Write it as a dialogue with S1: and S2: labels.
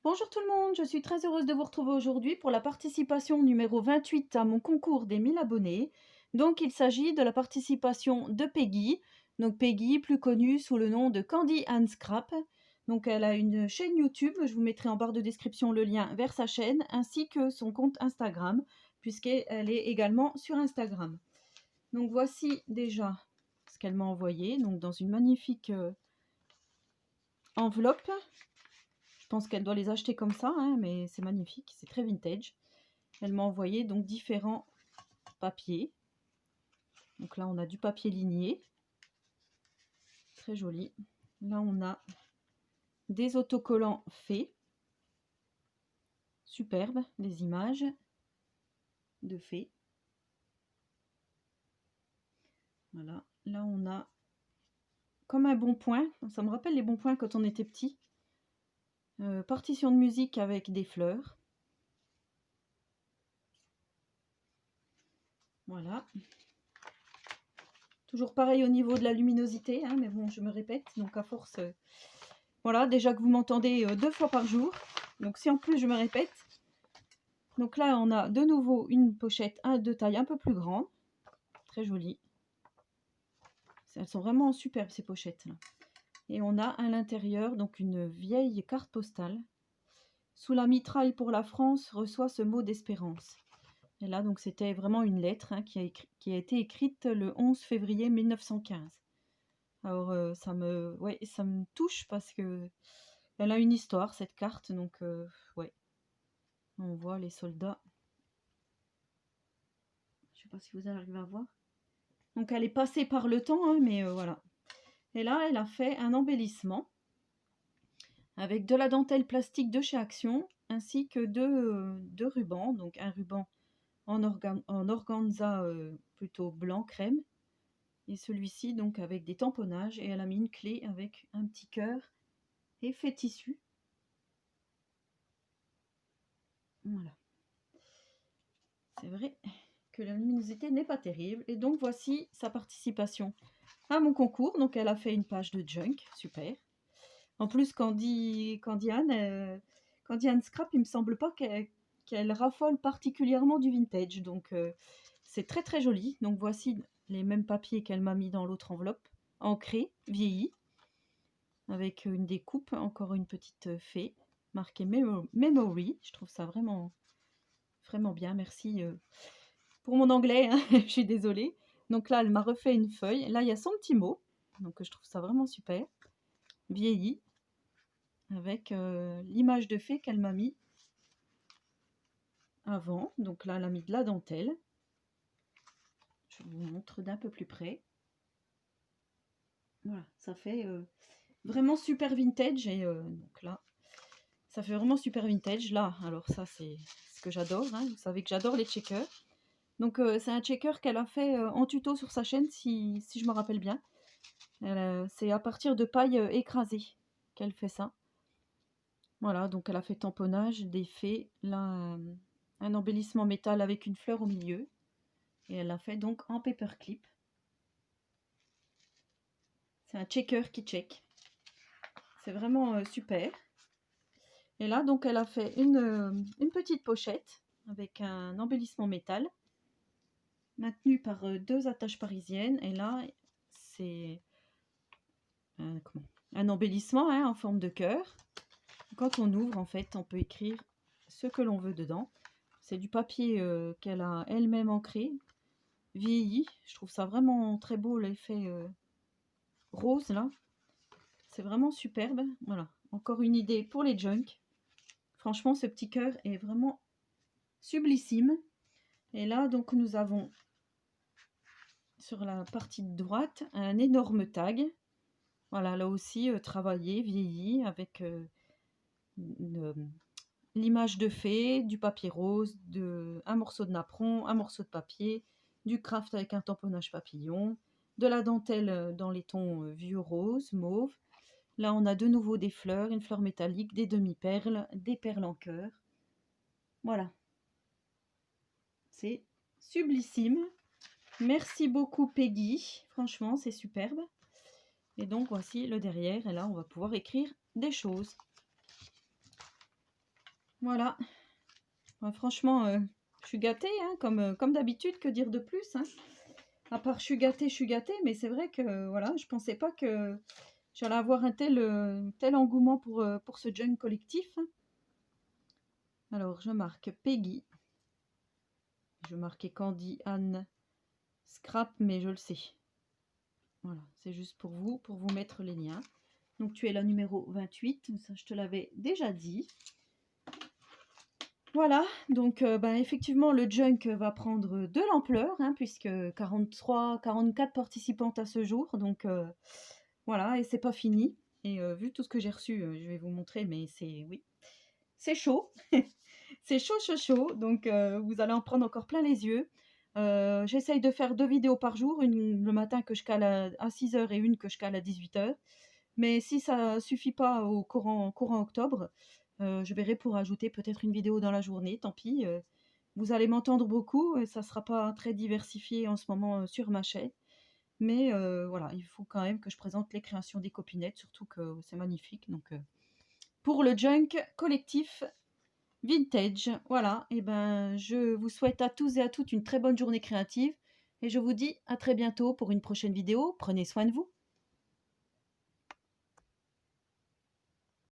S1: Bonjour tout le monde, je suis très heureuse de vous retrouver aujourd'hui pour la participation numéro 28 à mon concours des 1000 abonnés. Donc il s'agit de la participation de Peggy, donc Peggy plus connue sous le nom de Candy and Scrap. Donc elle a une chaîne YouTube, je vous mettrai en barre de description le lien vers sa chaîne ainsi que son compte Instagram puisqu'elle est également sur Instagram. Donc voici déjà ce qu'elle m'a envoyé, donc dans une magnifique enveloppe. Je pense qu'elle doit les acheter comme ça, hein, mais c'est magnifique, c'est très vintage. Elle m'a envoyé donc différents papiers. Donc là, on a du papier ligné, très joli. Là, on a des autocollants faits. Superbe, les images de faits. Voilà, là, on a comme un bon point. Ça me rappelle les bons points quand on était petit. Partition de musique avec des fleurs. Voilà. Toujours pareil au niveau de la luminosité, hein, mais bon, je me répète, donc à force... Voilà, déjà que vous m'entendez 2 fois par jour. Donc si en plus je me répète. Donc là, on a de nouveau une pochette de taille un peu plus grande. Très jolie. Elles sont vraiment superbes ces pochettes là. Et on a à l'intérieur donc une vieille carte postale. Sous la mitraille pour la France reçoit ce mot d'espérance. Et là, donc c'était vraiment une lettre qui a été écrite le 11 février 1915. Alors ça me touche parce que elle a une histoire cette carte, donc ouais. On voit les soldats. Je sais pas si vous arrivez à voir. Donc elle est passée par le temps, hein, mais voilà. Et là, elle a fait un embellissement avec de la dentelle plastique de chez Action, ainsi que deux rubans. Donc un ruban en organza plutôt blanc crème, et celui-ci donc avec des tamponnages. Et elle a mis une clé avec un petit cœur effet tissu. Voilà. C'est vrai que la luminosité n'est pas terrible. Et donc voici sa participation à mon concours. Donc elle a fait une page de junk, super. En plus, Candy Anne Scrap, il me semble pas qu'elle raffole particulièrement du vintage. Donc c'est très très joli. Donc voici les mêmes papiers qu'elle m'a mis dans l'autre enveloppe, ancré, vieilli, avec une découpe, encore une petite fée, marquée Memory. Je trouve ça vraiment, vraiment bien. Merci pour mon anglais, hein. Je suis désolée. Donc là, elle m'a refait une feuille. Là, il y a son petit mot. Donc je trouve ça vraiment super. Vieilli. Avec l'image de fée qu'elle m'a mis avant. Donc là, elle a mis de la dentelle. Je vous montre d'un peu plus près. Voilà, ça fait vraiment super vintage. Et donc là, ça fait vraiment super vintage. Là, alors ça, c'est ce que j'adore. Hein. Vous savez que j'adore les checkers. Donc c'est un checker qu'elle a fait en tuto sur sa chaîne, si je me rappelle bien. C'est à partir de paille écrasée qu'elle fait ça. Voilà, donc elle a fait tamponnage, des fées, là un embellissement métal avec une fleur au milieu. Et elle l'a fait donc en paperclip. C'est un checker qui check. C'est vraiment super. Et là, donc, elle a fait une petite pochette avec un embellissement métal maintenu par 2 attaches parisiennes. Et là, c'est un embellissement en forme de cœur. Quand on ouvre, en fait, on peut écrire ce que l'on veut dedans. C'est du papier qu'elle a elle-même ancré, vieilli. Je trouve ça vraiment très beau, l'effet rose là. C'est vraiment superbe. Voilà, encore une idée pour les junk. Franchement, ce petit cœur est vraiment sublissime. Et là, donc, nous avons sur la partie de droite un énorme tag. Voilà, là aussi, travaillé, vieilli, avec l'image de fée, du papier rose, un morceau de napperon, un morceau de papier, du craft avec un tamponnage papillon, de la dentelle dans les tons vieux rose, mauve. Là, on a de nouveau des fleurs, une fleur métallique, des demi-perles, des perles en cœur. Voilà. C'est sublissime. Merci beaucoup Peggy. Franchement, c'est superbe. Et donc, voici le derrière. Et là, on va pouvoir écrire des choses. Voilà. Ouais, franchement, je suis gâtée, hein, comme d'habitude, que dire de plus, hein. À part je suis gâtée, mais c'est vrai que voilà, je pensais pas que j'allais avoir un tel engouement pour ce junk collectif, hein. Alors, je marque Peggy, je marquais Candy, Anne, Scrap, mais je le sais. Voilà, c'est juste pour vous mettre les liens. Donc, tu es la numéro 28, ça je te l'avais déjà dit. Voilà, donc ben, effectivement, le junk va prendre de l'ampleur, hein, puisque 43, 44 participantes à ce jour. Donc voilà, et c'est pas fini. Et vu tout ce que j'ai reçu, je vais vous montrer, mais c'est oui, c'est chaud. C'est chaud, chaud, chaud. Donc vous allez en prendre encore plein les yeux. J'essaye de faire 2 vidéos par jour, une le matin que je cale à 6 heures et une que je cale à 18 heures. Mais si ça suffit pas au courant octobre, je verrai pour ajouter peut-être une vidéo dans la journée, tant pis. Vous allez m'entendre beaucoup et ça sera pas très diversifié en ce moment, sur ma chaîne. Mais voilà, il faut quand même que je présente les créations des copinettes, surtout que c'est magnifique. Donc pour le junk collectif vintage, voilà, et ben, je vous souhaite à tous et à toutes une très bonne journée créative et je vous dis à très bientôt pour une prochaine vidéo. Prenez soin de vous.